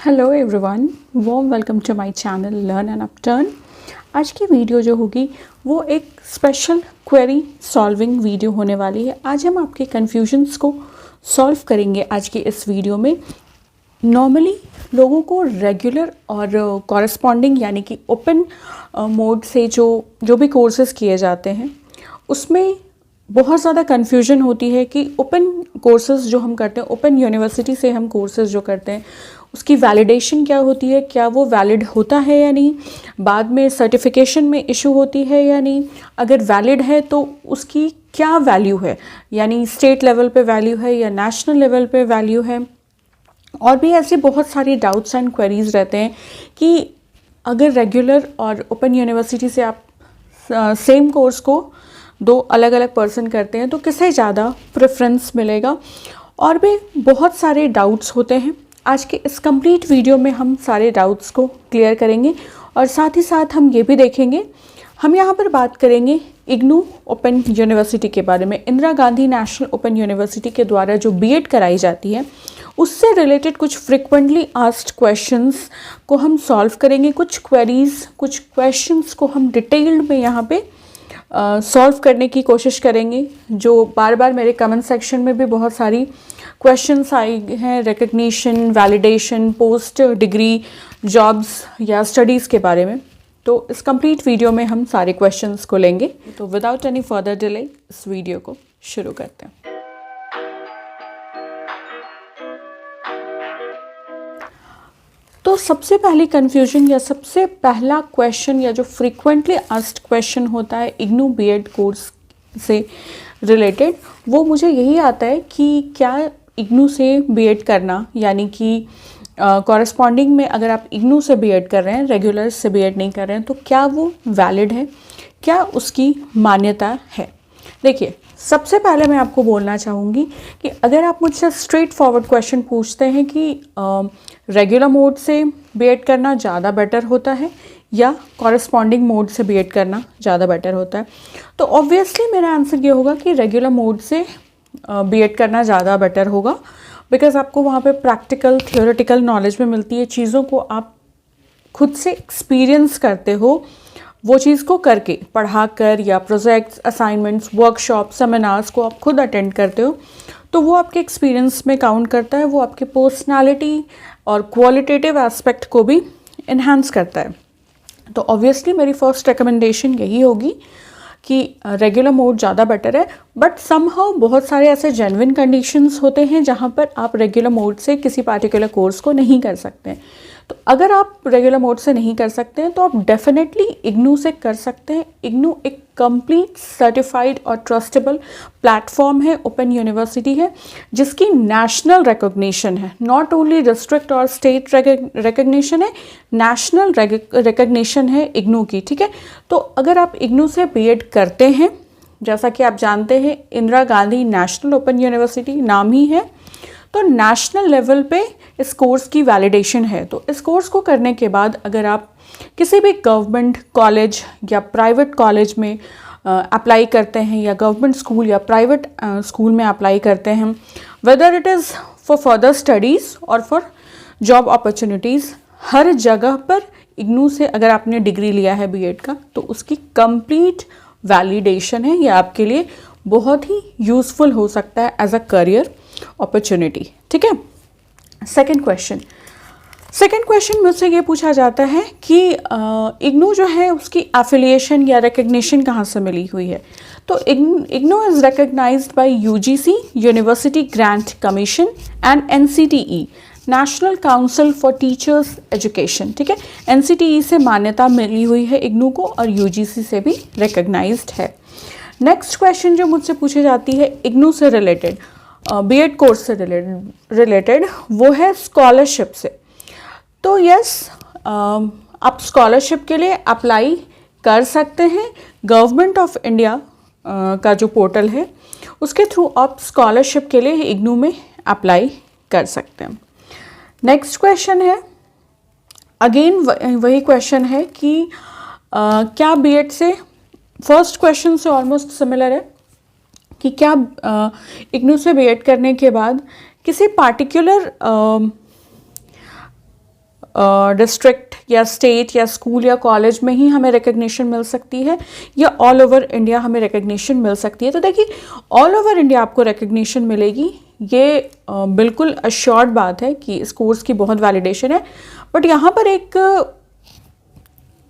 Hello everyone, warm welcome to my channel learn and upturn. आज की video जो होगी वो एक स्पेशल क्वेरी सॉल्विंग वीडियो होने वाली है। आज हम आपके कन्फ्यूजन्स को सॉल्व करेंगे आज की इस वीडियो में। नॉर्मली लोगों को रेगुलर और कॉरेस्पॉन्डिंग यानी कि ओपन मोड से जो भी कोर्सेज़ किए जाते हैं उसमें बहुत ज़्यादा कन्फ्यूजन होती है कि ओपन कोर्सेज़ जो हम करते हैं, ओपन यूनिवर्सिटी से हम कोर्सेज़ जो करते हैं उसकी वैलिडेशन क्या होती है, क्या वो वैलिड होता है या नहीं, बाद में सर्टिफिकेशन में इशू होती है या नहीं, अगर वैलिड है तो उसकी क्या वैल्यू है, यानी स्टेट लेवल पे वैल्यू है या नेशनल लेवल पे वैल्यू है। और भी ऐसे बहुत सारी डाउट्स एंड क्वेरीज रहते हैं कि अगर रेगुलर और ओपन यूनिवर्सिटी से आप सेम कोर्स को दो अलग अलग पर्सन करते हैं तो किसे ज़्यादा प्रेफरेंस मिलेगा। और भी बहुत सारे डाउट्स होते हैं। आज के इस कंप्लीट वीडियो में हम सारे डाउट्स को क्लियर करेंगे और साथ ही साथ हम ये भी देखेंगे, हम यहाँ पर बात करेंगे इग्नू ओपन यूनिवर्सिटी के बारे में। Indira Gandhi national open university के द्वारा जो बीएड कराई जाती है उससे रिलेटेड कुछ फ्रिक्वेंटली आस्क्ड क्वेश्चंस को हम सॉल्व करेंगे। कुछ क्वेरीज, कुछ क्वेश्चंस को हम डिटेल्ड में यहाँ पे सॉल्व करने की कोशिश करेंगे। जो बार बार मेरे कमेंट सेक्शन में भी बहुत सारी क्वेश्चंस आए हैं, recognition, validation, post degree jobs या स्टडीज़ के बारे में। तो इस कंप्लीट वीडियो में हम सारे क्वेश्चंस को लेंगे। तो विदाउट एनी फर्दर डिले इस वीडियो को शुरू करते हैं। तो सबसे पहली कन्फ्यूजन या सबसे पहला क्वेश्चन या जो फ्रीक्वेंटली आस्क्ड क्वेश्चन होता है इग्नू बीएड कोर्स से रिलेटेड, वो मुझे यही आता है कि क्या इग्नू से बीएड करना, यानी कि कॉरेस्पॉन्डिंग में अगर आप इग्नू से बीएड कर रहे हैं, रेगुलर से बीएड नहीं कर रहे हैं, तो क्या वो वैलिड है, क्या उसकी मान्यता है। देखिए, सबसे पहले मैं आपको बोलना चाहूँगी कि अगर आप मुझसे स्ट्रेट फॉरवर्ड क्वेश्चन पूछते हैं कि रेगुलर मोड से बीएड करना ज़्यादा बेटर होता है या कॉरेस्पॉन्डिंग मोड से बीएड करना ज़्यादा बेटर होता है, तो ऑब्वियसली मेरा आंसर ये होगा कि रेगुलर मोड से बीएड करना ज़्यादा बेटर होगा। बिकॉज आपको वहाँ पे प्रैक्टिकल थियोरेटिकल नॉलेज में मिलती है, चीज़ों को आप खुद से एक्सपीरियंस करते हो, वो चीज़ को करके, पढ़ा कर या प्रोजेक्ट्स, असाइनमेंट्स, वर्कशॉप, सेमिनार्स को आप खुद अटेंड करते हो, तो वो आपके एक्सपीरियंस में काउंट करता है, वो आपके पर्सनालिटी और क्वालिटेटिव एस्पेक्ट को भी इन्हांस करता है। तो ऑब्वियसली मेरी फर्स्ट रिकमेंडेशन यही होगी कि रेगुलर मोड ज़्यादा बेटर है। बट समहाउ बहुत सारे ऐसे जेन्युइन कंडीशंस होते हैं जहाँ पर आप रेगुलर मोड से किसी पार्टिकुलर कोर्स को नहीं कर सकते हैं। तो अगर आप रेगुलर मोड से नहीं कर सकते हैं तो आप डेफिनेटली इग्नू से कर सकते हैं। इग्नू एक कंप्लीट सर्टिफाइड और ट्रस्टेबल प्लेटफॉर्म है, ओपन यूनिवर्सिटी है, जिसकी नेशनल रिकॉग्निशन है, नॉट ओनली डिस्ट्रिक्ट और स्टेट रिकॉग्निशन है, नेशनल रिकॉग्निशन है इग्नू की। ठीक है, तो अगर आप इग्नू से बीएड करते हैं, जैसा कि आप जानते हैं Indira Gandhi national open university नाम ही है, तो नेशनल लेवल पे इस कोर्स की वैलिडेशन है। तो इस कोर्स को करने के बाद अगर आप किसी भी गवर्नमेंट कॉलेज या प्राइवेट कॉलेज में अप्लाई करते हैं या गवर्नमेंट स्कूल या प्राइवेट स्कूल में अप्लाई करते हैं, whether it is for further studies और फॉर जॉब अपॉर्चुनिटीज़, हर जगह पर इग्नू से अगर आपने डिग्री लिया है बीएड का तो उसकी कंप्लीट वैलिडेशन है। यह आपके लिए बहुत ही यूज़फुल हो सकता है एज अ करियर अपॉर्चुनिटी। ठीक है, सेकंड क्वेश्चन मुझसे ये पूछा जाता है कि इग्नू जो है उसकी एफिलिएशन या रिकग्निशन कहाँ से मिली हुई है। तो IGNOU is recognised by UGC, University Grant Commission and NCTE, National Council for Teachers Education. ठीक है, एनसीटीई से मान्यता मिली हुई है इग्नू को और यूजीसी से भी रिकग्नाइज्ड है। नेक्स्ट क्वेश्चन जो मुझसे पूछी जाती है इग्नू से रिलेटेड, बीएड कोर्स से रिलेटेड, वो है स्कॉलरशिप से। तो यस, आप स्कॉलरशिप के लिए अप्लाई कर सकते हैं। गवर्नमेंट ऑफ इंडिया का जो पोर्टल है उसके थ्रू आप स्कॉलरशिप के लिए इग्नू में अप्लाई कर सकते हैं। नेक्स्ट क्वेश्चन है, अगेन वही क्वेश्चन है कि क्या बीएड से, फर्स्ट क्वेश्चन से ऑलमोस्ट सिमिलर है कि क्या इग्नू से बीएड करने के बाद किसी पार्टिकुलर डिस्ट्रिक्ट या स्टेट या स्कूल या कॉलेज में ही हमें रिकग्निशन मिल सकती है या ऑल ओवर इंडिया हमें रिकग्निशन मिल सकती है। तो देखिए ऑल ओवर इंडिया आपको रिकग्निशन मिलेगी, ये बिल्कुल अश्योर्ड बात है कि इस कोर्स की बहुत वैलिडेशन है। बट यहाँ पर एक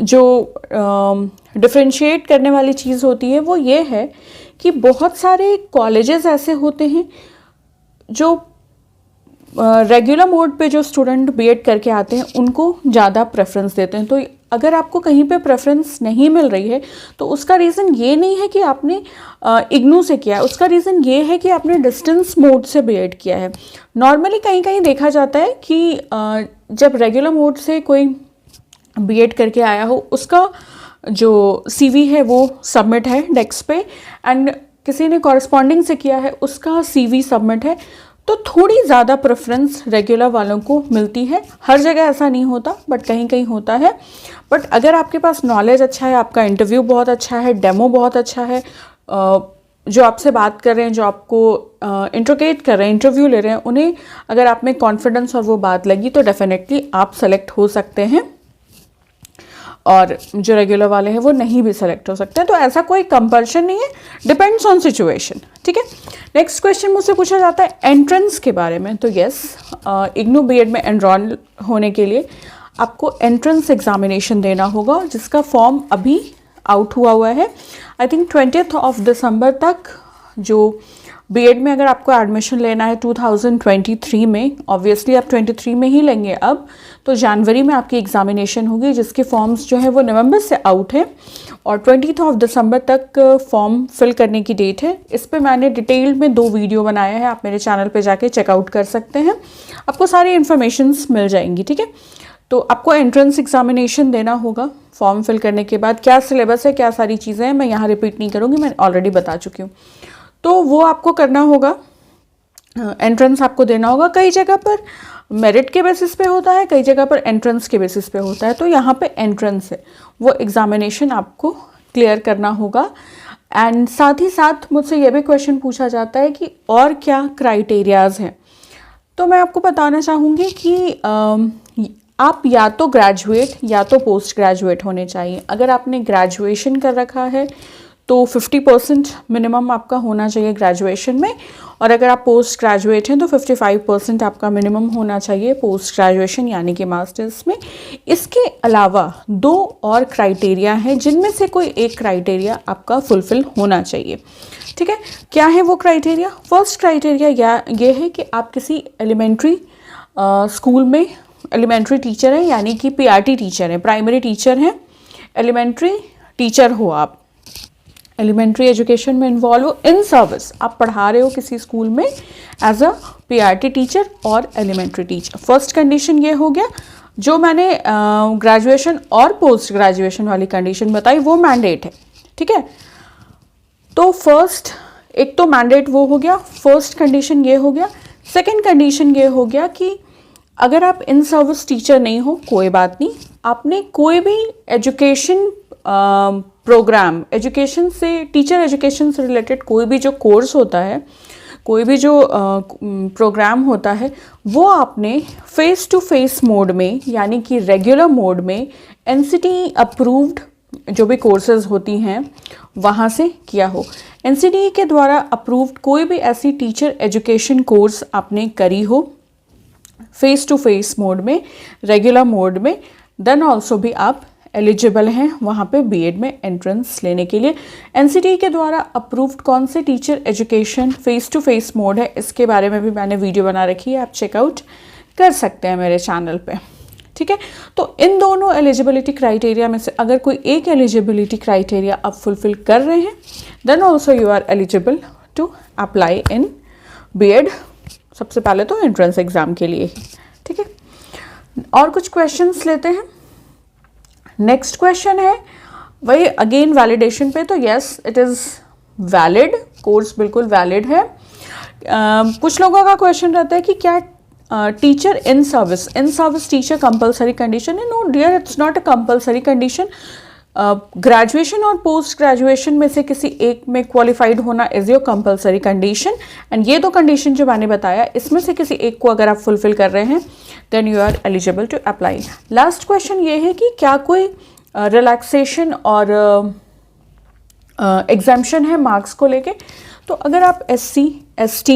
जो डिफरेंशिएट करने वाली चीज़ होती है वो ये है कि बहुत सारे कॉलेजेस ऐसे होते हैं जो रेगुलर मोड पे जो स्टूडेंट बीएड करके आते हैं उनको ज़्यादा प्रेफरेंस देते हैं। तो अगर आपको कहीं पे प्रेफरेंस नहीं मिल रही है तो उसका रीज़न ये नहीं है कि आपने इग्नू से किया है, उसका रीज़न ये है कि आपने डिस्टेंस मोड से बीएड किया है। नॉर्मली कहीं कहीं देखा जाता है कि जब रेगुलर मोड से कोई बीएड करके आया हो उसका जो सीवी है वो सबमिट है डेस्क पे, एंड किसी ने कॉरस्पॉन्डिंग से किया है उसका सीवी सबमिट है, तो थोड़ी ज़्यादा प्रेफरेंस रेगुलर वालों को मिलती है। हर जगह ऐसा नहीं होता बट कहीं कहीं होता है। बट अगर आपके पास नॉलेज अच्छा है, आपका इंटरव्यू बहुत अच्छा है, डेमो बहुत अच्छा है, जो आपसे बात कर रहे हैं, जो आपको इंट्रोगेट कर रहे हैं, इंटरव्यू ले रहे हैं, उन्हें अगर आप में कॉन्फिडेंस और वो बात लगी तो डेफिनेटली आप सेलेक्ट हो सकते हैं, और जो रेगुलर वाले हैं वो नहीं भी सेलेक्ट हो सकते हैं। तो ऐसा कोई कंपल्शन नहीं है, डिपेंड्स ऑन सिचुएशन। ठीक है, नेक्स्ट क्वेश्चन मुझसे पूछा जाता है एंट्रेंस के बारे में। तो यस, इग्नू बीएड में एनरोल होने के लिए आपको एंट्रेंस एग्जामिनेशन देना होगा, जिसका फॉर्म अभी आउट हुआ है। आई थिंक 20 दिसंबर तक जो बीएड में अगर आपको एडमिशन लेना है 2023 में, ऑब्वियसली आप 23 में ही लेंगे अब, तो जनवरी में आपकी एग्जामिनेशन होगी, जिसके फॉर्म्स जो है वो नवंबर से आउट है और 20 दिसंबर तक फॉर्म फिल करने की डेट है। इस पे मैंने डिटेल में 2 वीडियो बनाए हैं, आप मेरे चैनल पे जाके चेकआउट कर सकते हैं, आपको सारी इन्फॉर्मेशंस मिल जाएंगी। ठीक है, तो आपको एंट्रेंस एग्जामिनेशन देना होगा फॉर्म फिल करने के बाद। क्या सिलेबस है, क्या सारी चीज़ें हैं, मैं यहाँ रिपीट नहीं करूँगी, मैं ऑलरेडी बता चुकी हूँ। तो वो आपको करना होगा, एंट्रेंस आपको देना होगा। कई जगह पर मेरिट के बेसिस पे होता है, कई जगह पर एंट्रेंस के बेसिस पे होता है। तो यहाँ पे एंट्रेंस है, वो एग्जामिनेशन आपको क्लियर करना होगा। एंड साथ ही साथ मुझसे ये भी क्वेश्चन पूछा जाता है कि और क्या क्राइटेरियाज हैं। तो मैं आपको बताना चाहूँगी कि आप या तो ग्रेजुएट या तो पोस्ट ग्रेजुएट होने चाहिए। अगर आपने ग्रेजुएशन कर रखा है तो 50% मिनिमम आपका होना चाहिए ग्रेजुएशन में, और अगर आप पोस्ट ग्रेजुएट हैं तो 55% आपका मिनिमम होना चाहिए पोस्ट ग्रेजुएशन यानी कि मास्टर्स में। इसके अलावा 2 और क्राइटेरिया हैं, जिनमें से कोई एक क्राइटेरिया आपका फुलफिल होना चाहिए। ठीक है, क्या है वो क्राइटेरिया? फर्स्ट क्राइटेरिया ये है कि आप किसी एलिमेंट्री स्कूल में एलिमेंट्री टीचर हैं, यानी कि पीआरटी टीचर हैं, प्राइमरी टीचर हैं, एलिमेंट्री टीचर हो, आप एलिमेंट्री एजुकेशन में इन्वॉल्व हो, इन सर्विस आप पढ़ा रहे हो किसी स्कूल में एज अ पीआरटी टीचर और एलिमेंट्री टीचर। फर्स्ट कंडीशन ये हो गया। जो मैंने ग्रेजुएशन और पोस्ट ग्रेजुएशन वाली कंडीशन बताई वो मैंडेट है। ठीक है, तो फर्स्ट एक तो मैंडेट वो हो गया, फर्स्ट कंडीशन ये हो गया। सेकंड कंडीशन ये हो गया कि अगर आप इन सर्विस टीचर नहीं हो कोई बात नहीं, आपने कोई भी एजुकेशन प्रोग्राम, एजुकेशन से, टीचर एजुकेशन से रिलेटेड कोई भी जो कोर्स होता है, कोई भी जो प्रोग्राम होता है, वो आपने फेस टू फेस मोड में यानी कि रेगुलर मोड में एनसीटी अप्रूव्ड जो भी कोर्सेज होती हैं वहाँ से किया हो। एनसीटी के द्वारा अप्रूव्ड कोई भी ऐसी टीचर एजुकेशन कोर्स आपने करी हो फेस टू फेस मोड में, रेगुलर मोड में, देन ऑल्सो भी आप एलिजिबल हैं वहाँ पे बीएड में एंट्रेंस लेने के लिए। एनसीटी के द्वारा अप्रूव्ड कौन से teacher education face to face mode है, इसके बारे में भी मैंने वीडियो बना रखी है, आप चेकआउट कर सकते हैं मेरे चैनल पे। ठीक है, तो इन दोनों एलिजिबिलिटी क्राइटेरिया में से अगर कोई एक एलिजिबिलिटी क्राइटेरिया आप फुलफिल कर रहे हैं, then also you are eligible to apply in BEd. सबसे पहले तो एंट्रेंस एग्जाम के लिए ही। ठीक है, और कुछ क्वेश्चंस लेते हैं। नेक्स्ट क्वेश्चन है वही अगेन वैलिडेशन पे। तो yes, it is valid, course बिल्कुल वैलिड है। कुछ लोगों का क्वेश्चन रहता है कि क्या teacher in service teacher compulsory condition है? No dear, it's not a compulsory condition. Graduation और पोस्ट ग्रेजुएशन में से किसी एक में क्वालिफाइड होना is your compulsory condition, and ये दो कंडीशन जो मैंने बताया इसमें से किसी एक को अगर आप फुलफिल कर रहे हैं then you are eligible to apply. Last question ये है कि क्या कोई रिलैक्सेशन और एग्जाम्पशन है मार्क्स को लेके। तो अगर आप SC ST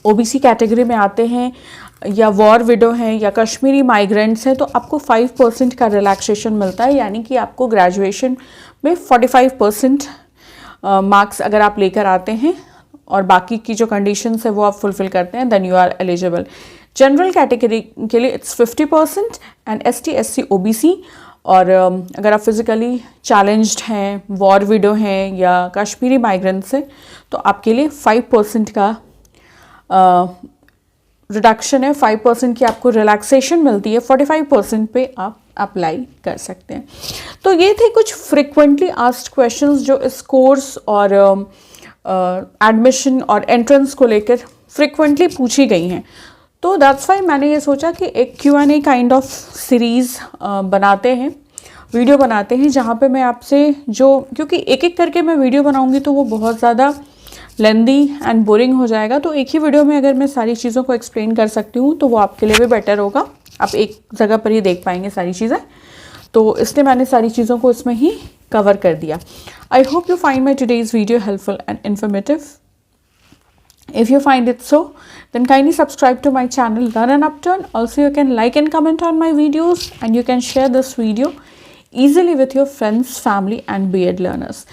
OBC कैटेगरी में आते हैं या वॉर विडो हैं या कश्मीरी माइग्रेंट्स हैं तो आपको 5% का रिलैक्सेशन मिलता है, यानी कि आपको ग्रेजुएशन में 45% मार्क्स अगर आप लेकर आते हैं और बाकी की जो कंडीशंस है वो आप फुलफिल करते हैं then you are eligible. General category के लिए it's 50% and ST SC OBC, और अगर आप फिजिकली चैलेंज्ड हैं, वॉर विडो हैं या कश्मीरी माइग्रेंट्स हैं तो आपके लिए 5% का रिडक्शन है, 5% की आपको रिलैक्सेशन मिलती है, 45% पे आप अप्लाई कर सकते हैं। तो ये थे कुछ फ्रिक्वेंटली आस्क्ड क्वेश्चंस जो इस कोर्स और एडमिशन और एंट्रेंस को लेकर फ्रिक्वेंटली पूछी गई हैं। तो दैट्स वाई मैंने ये सोचा कि एक Q&A काइंड ऑफ सीरीज़ बनाते हैं, वीडियो बनाते हैं, जहाँ पे मैं आपसे जो, क्योंकि एक एक करके मैं वीडियो बनाऊंगी तो वो बहुत ज़्यादा लेंदी एंड बोरिंग हो जाएगा, तो एक ही वीडियो में अगर मैं सारी चीज़ों को एक्सप्लेन कर सकती हूँ तो वो आपके लिए भी बेटर होगा, आप एक जगह पर ही देख पाएंगे सारी चीज़ें। तो इसलिए मैंने सारी चीज़ों को इसमें ही कवर कर दिया। I hope you find my today's video helpful and informative. If you find it so, then kindly subscribe to my channel Learn and Upturn. Also, you can like and comment on my videos, and you can share this video easily with your friends, family and B.Ed learners.